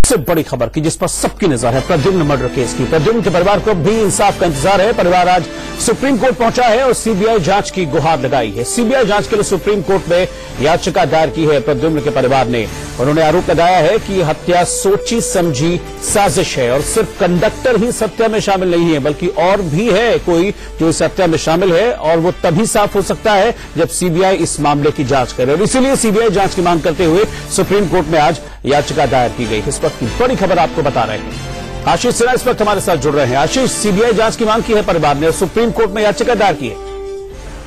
सबसे बड़ी खबर की जिस पर सबकी नजर है प्रद्युम्न मर्डर केस की। प्रद्युम्न के परिवार को भी इंसाफ का इंतजार है। परिवार आज सुप्रीम कोर्ट पहुंचा है और सीबीआई जांच की गुहार लगाई है। सीबीआई जांच के लिए सुप्रीम कोर्ट में याचिका दायर की है प्रद्युम्न के परिवार ने। उन्होंने आरोप लगाया है कि हत्या सोची समझी साजिश है और सिर्फ कंडक्टर ही इस हत्या में शामिल नहीं है बल्कि और भी है कोई जो इस हत्या में शामिल है, और वो तभी साफ हो सकता है जब सीबीआई इस मामले की जांच करे। और इसीलिए सीबीआई जांच की मांग करते हुए सुप्रीम कोर्ट में आज याचिका दायर की गई। इस वक्त की बड़ी खबर आपको बता रहे हैं। आशीष सिन्हा इस वक्त हमारे साथ जुड़ रहे हैं। आशीष, सीबीआई जांच की मांग की है परिवार ने और सुप्रीम कोर्ट में याचिका दायर की है।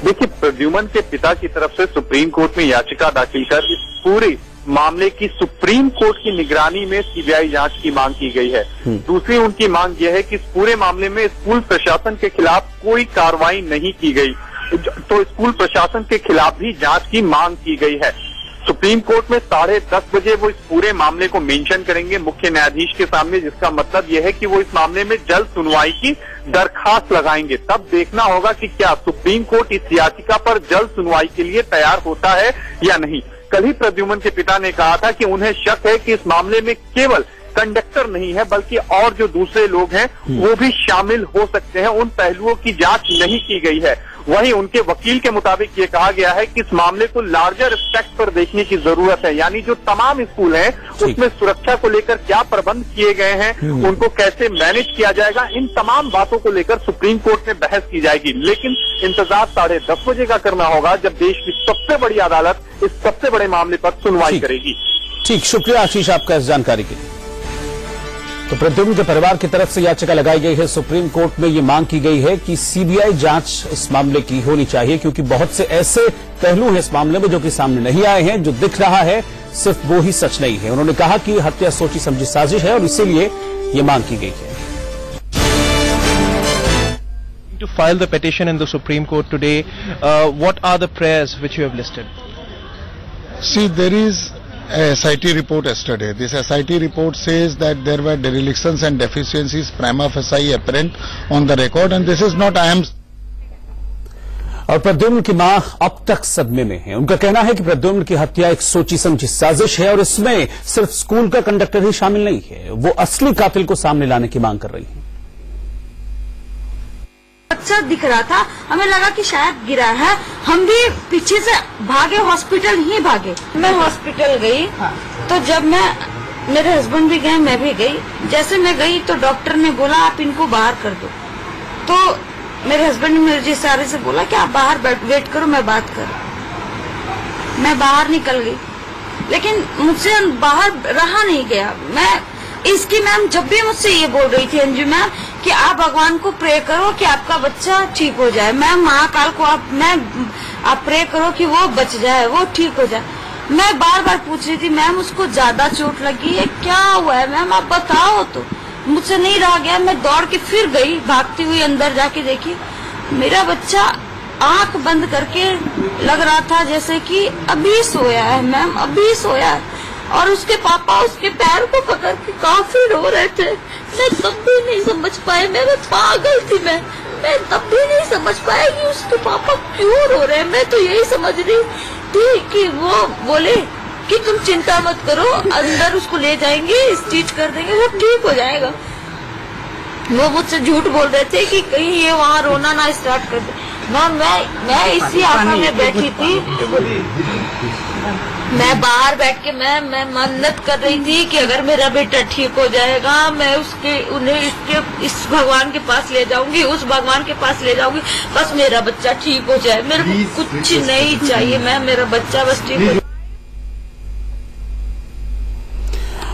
देखिए, प्रद्युम्न के पिता की तरफ से सुप्रीम कोर्ट में याचिका दाखिल कर इस पूरे मामले की सुप्रीम कोर्ट की निगरानी में सीबीआई जांच की मांग की गई है। दूसरी उनकी मांग यह है कि इस पूरे मामले में स्कूल प्रशासन के खिलाफ कोई कार्रवाई नहीं की गई, तो स्कूल प्रशासन के खिलाफ भी जांच की मांग की गई है। सुप्रीम कोर्ट में 10:30 बजे वो इस पूरे मामले को मेंशन करेंगे मुख्य न्यायाधीश के सामने, जिसका मतलब यह है कि वो इस मामले में जल्द सुनवाई की दरखास्त लगाएंगे। तब देखना होगा कि क्या सुप्रीम कोर्ट इस याचिका पर जल्द सुनवाई के लिए तैयार होता है या नहीं। कल ही प्रद्युम्न के पिता ने कहा था कि उन्हें शक है कि इस मामले में केवल कंडक्टर नहीं है बल्कि और जो दूसरे लोग हैं वो भी शामिल हो सकते हैं। उन पहलुओं की जांच नहीं की गई है। वहीं उनके वकील के मुताबिक ये कहा गया है कि इस मामले को लार्जर एस्पेक्ट पर देखने की जरूरत है, यानी जो तमाम स्कूल हैं उसमें सुरक्षा को लेकर क्या प्रबंध किए गए हैं, उनको कैसे मैनेज किया जाएगा, इन तमाम बातों को लेकर सुप्रीम कोर्ट में बहस की जाएगी। लेकिन इंतजार 10:30 बजे का करना होगा जब देश की सबसे बड़ी अदालत इस सबसे बड़े मामले पर सुनवाई करेगी। ठीक, शुक्रिया आशीष आपका इस जानकारी के लिए। तो प्रद्युम्न के परिवार की तरफ से याचिका लगाई गई है सुप्रीम कोर्ट में। ये मांग की गई है कि सीबीआई जांच इस मामले की होनी चाहिए क्योंकि बहुत से ऐसे पहलू हैं इस मामले में जो कि सामने नहीं आए हैं। जो दिख रहा है सिर्फ वो ही सच नहीं है। उन्होंने कहा कि हत्या सोची समझी साजिश है और इसीलिए ये मांग की गई है। To file the petition in the Supreme Court today, what are the prayers which you have listed? See, there is a SIT report yesterday. This SIT report says that there were derelictions and deficiencies prima facie apparent on the record, and this is not I am. और प्रद्युम्न की मां अब तक सदमे में है। उनका कहना है कि प्रद्युम्न की हत्या एक सोची समझी साजिश है और इसमें सिर्फ स्कूल का कंडक्टर ही शामिल नहीं है। वो असली कातिल को सामने लाने की मांग कर रही है। बच्चा दिख रहा था, हमें लगा कि शायद गिरा है। हम भी पीछे से भागे, हॉस्पिटल ही भागे। मैं हॉस्पिटल गई तो जब मेरे हस्बैंड भी गए, मैं भी गई। जैसे मैं गई तो डॉक्टर ने बोला आप इनको बाहर कर दो। तो मेरे हस्बैंड ने मेरे इशारे से बोला कि आप बाहर वेट करो, मैं बात करूं। मैं बाहर निकल गई लेकिन मुझसे बाहर रहा नहीं गया। इसकी मैम जब भी मुझसे ये बोल रही थी अंजू मैम कि आप भगवान को प्रे करो कि आपका बच्चा ठीक हो जाए। मैम महाकाल को आप प्रे करो कि वो बच जाए, वो ठीक हो जाए। मैं बार बार पूछ रही थी मैम उसको ज्यादा चोट लगी है, क्या हुआ है मैम आप बताओ। तो मुझसे नहीं रहा गया, मैं दौड़ के फिर गई, भागती हुई अंदर जाके देखी मेरा बच्चा आंख बंद करके लग रहा था जैसे कि अभी सोया है मैम, अभी सोया है। और उसके पापा उसके पैर को पकड़ के काफी रो रहे थे। मैं तब भी नहीं समझ पाई, मैं पागल थी। मैं तब भी नहीं समझ पाई कि उसके पापा क्यों रो रहे हैं। मैं तो यही समझ रही थी कि वो बोले कि तुम चिंता मत करो, अंदर उसको ले जाएंगे, स्टिच कर देंगे, वो ठीक हो जाएगा। वो मुझसे झूठ बोल रहे थे कि कहीं ये वहाँ रोना ना स्टार्ट कर दे। मैं इसी आशा में बैठी थी। मैं बाहर बैठ के मैं मन्नत कर रही थी कि अगर मेरा बेटा ठीक हो जाएगा मैं उन्हें इस भगवान के पास ले जाऊंगी, उस भगवान के पास ले जाऊंगी, बस मेरा बच्चा ठीक हो जाए। मेरे को कुछ नहीं चाहिए मैम, मेरा बच्चा बस ठीक हो जाए।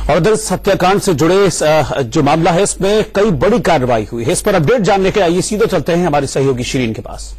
और इधर इस हत्याकांड से जुड़े जो मामला है इसमें कई बड़ी कार्रवाई हुई है। इस पर अपडेट जानने के आइए सीधे चलते हैं हमारे सहयोगी शिरीन के पास।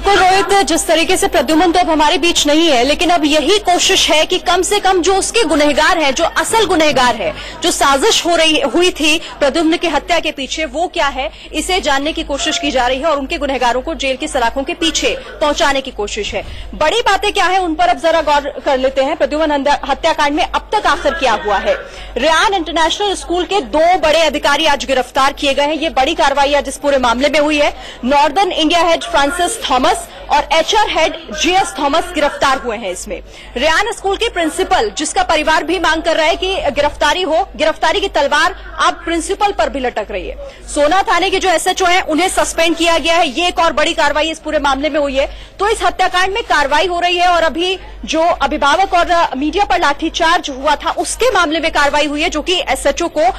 रोहित, जिस तरीके से प्रद्युम्न तो अब हमारे बीच नहीं है, लेकिन अब यही कोशिश है कि कम से कम जो उसके गुनहगार हैं, जो असल गुनहगार है, जो साजिश हुई थी प्रद्युम्न की हत्या के पीछे, वो क्या है इसे जानने की कोशिश की जा रही है और उनके गुनहगारों को जेल की सलाखों के पीछे पहुंचाने की कोशिश है। बड़ी बातें क्या है उन पर अब जरा गौर कर लेते हैं। प्रद्युम्न हत्याकांड में अब तक आखिर क्या हुआ है। रेयान इंटरनेशनल स्कूल के 2 बड़े अधिकारी आज गिरफ्तार किए गए हैं। ये बड़ी कार्रवाई आज इस पूरे मामले में हुई है। Northern India head Francis Thomas और एचआर हेड जीएस थॉमस गिरफ्तार हुए हैं। इसमें रेयान स्कूल की प्रिंसिपल, जिसका परिवार भी मांग कर रहा है कि गिरफ्तारी हो, गिरफ्तारी की तलवार अब प्रिंसिपल पर भी लटक रही है। सोना थाने के जो एसएचओ हैं उन्हें सस्पेंड किया गया है। ये एक और बड़ी कार्रवाई इस पूरे मामले में हुई है। तो इस हत्याकांड में कार्रवाई हो रही है और अभी जो अभिभावक और मीडिया पर लाठीचार्ज हुआ था उसके मामले में कार्रवाई हुई है, जो कि एसएचओ को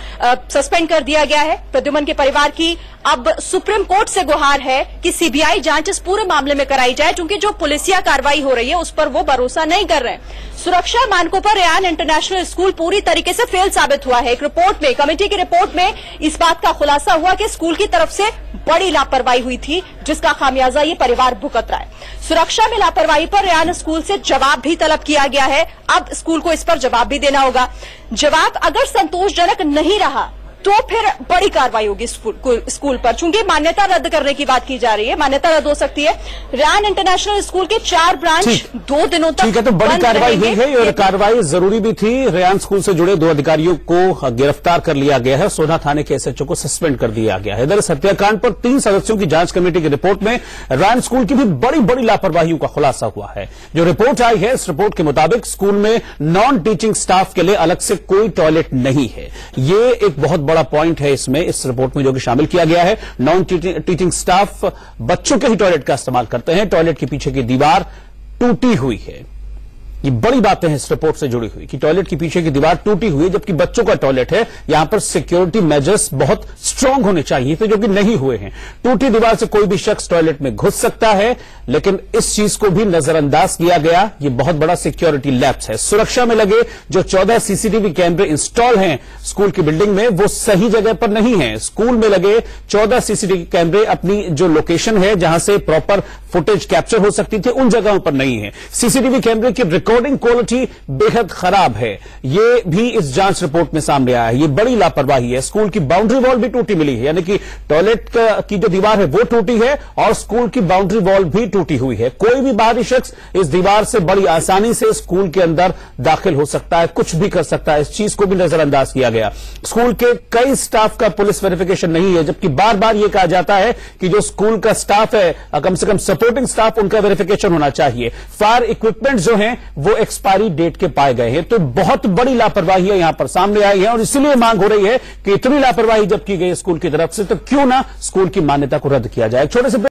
सस्पेंड कर दिया गया है। प्रद्युमन के परिवार की अब सुप्रीम कोर्ट से गुहार है कि सीबीआई जांच इस पूरे मामले में कराई जाए, क्योंकि जो पुलिसिया कार्रवाई हो रही है उस पर वो भरोसा नहीं कर रहे हैं। सुरक्षा मानकों पर रेयान इंटरनेशनल स्कूल पूरी तरीके से फेल साबित हुआ है। एक रिपोर्ट में, कमेटी की रिपोर्ट में इस बात का खुलासा हुआ कि स्कूल की तरफ से बड़ी लापरवाही हुई थी, जिसका खामियाजा ये परिवार भुगत रहा है। सुरक्षा में लापरवाही पर रेयान स्कूल से जवाब भी तलब किया गया है। अब स्कूल को इस पर जवाब भी देना होगा। जवाब अगर संतोषजनक नहीं रहा तो फिर बड़ी कार्रवाई होगी स्कूल पर, चूंकि मान्यता रद्द करने की बात की जा रही है। मान्यता रद्द हो सकती है। रेयान इंटरनेशनल स्कूल के 4 ब्रांच 2 दिनों तक ठीक है, तो बड़ी कार्रवाई हुई है और कार्रवाई जरूरी भी थी। रेयान स्कूल से जुड़े 2 अधिकारियों को गिरफ्तार कर लिया गया है। सोना थाने के एसएचओ को सस्पेंड कर दिया गया है। इधर इस हत्याकांड पर 3 सदस्यों की जांच कमेटी की रिपोर्ट में रेयान स्कूल की भी बड़ी बड़ी लापरवाहियों का खुलासा हुआ है। जो रिपोर्ट आई है, इस रिपोर्ट के मुताबिक स्कूल में नॉन टीचिंग स्टाफ के लिए अलग से कोई टॉयलेट नहीं है। ये एक बहुत बड़ा पॉइंट है इसमें, इस रिपोर्ट में जो कि शामिल किया गया है। नॉन टीचिंग स्टाफ बच्चों के ही टॉयलेट का इस्तेमाल करते हैं। टॉयलेट के पीछे की दीवार टूटी हुई है। ये बड़ी बातें हैं इस रिपोर्ट से जुड़ी हुई कि टॉयलेट के पीछे की दीवार टूटी हुई है, जबकि बच्चों का टॉयलेट है। यहां पर सिक्योरिटी मेजर्स बहुत स्ट्रांग होने चाहिए थे, जो कि नहीं हुए हैं। टूटी दीवार से कोई भी शख्स टॉयलेट में घुस सकता है, लेकिन इस चीज को भी नजरअंदाज किया गया। ये बहुत बड़ा सिक्योरिटी लैप्स है। सुरक्षा में लगे जो 14 सीसीटीवी कैमरे इंस्टॉल हैं स्कूल की बिल्डिंग में, वो सही जगह पर नहीं है। स्कूल में लगे 14 सीसीटीवी कैमरे अपनी जो लोकेशन है, जहां से प्रॉपर फुटेज कैप्चर हो सकती थी, उन जगहों पर नहीं है। सीसीटीवी कैमरे की रिकॉर्डिंग क्वालिटी बेहद खराब है। ये भी इस जांच रिपोर्ट में सामने आया है। ये बड़ी लापरवाही है। स्कूल की बाउंड्री वॉल भी टूटी मिली है, यानी कि टॉयलेट की जो दीवार है वो टूटी है और स्कूल की बाउंड्री वॉल भी टूटी हुई है। कोई भी बाहरी शख्स इस दीवार से बड़ी आसानी से स्कूल के अंदर दाखिल हो सकता है, कुछ भी कर सकता है। इस चीज को भी नजरअंदाज किया गया। स्कूल के कई स्टाफ का पुलिस वेरिफिकेशन नहीं है, जबकि बार बार यह कहा जाता है कि जो स्कूल का स्टाफ है, कम से कम सपोर्टिंग स्टाफ, उनका वेरिफिकेशन होना चाहिए। फायर इक्विपमेंट जो हैं वो एक्सपायरी डेट के पाए गए हैं। तो बहुत बड़ी लापरवाही यहां पर सामने आई है और इसीलिए मांग हो रही है कि इतनी लापरवाही जब की गई स्कूल की तरफ से, तो क्यों ना स्कूल की मान्यता को रद्द किया जाए। छोटे से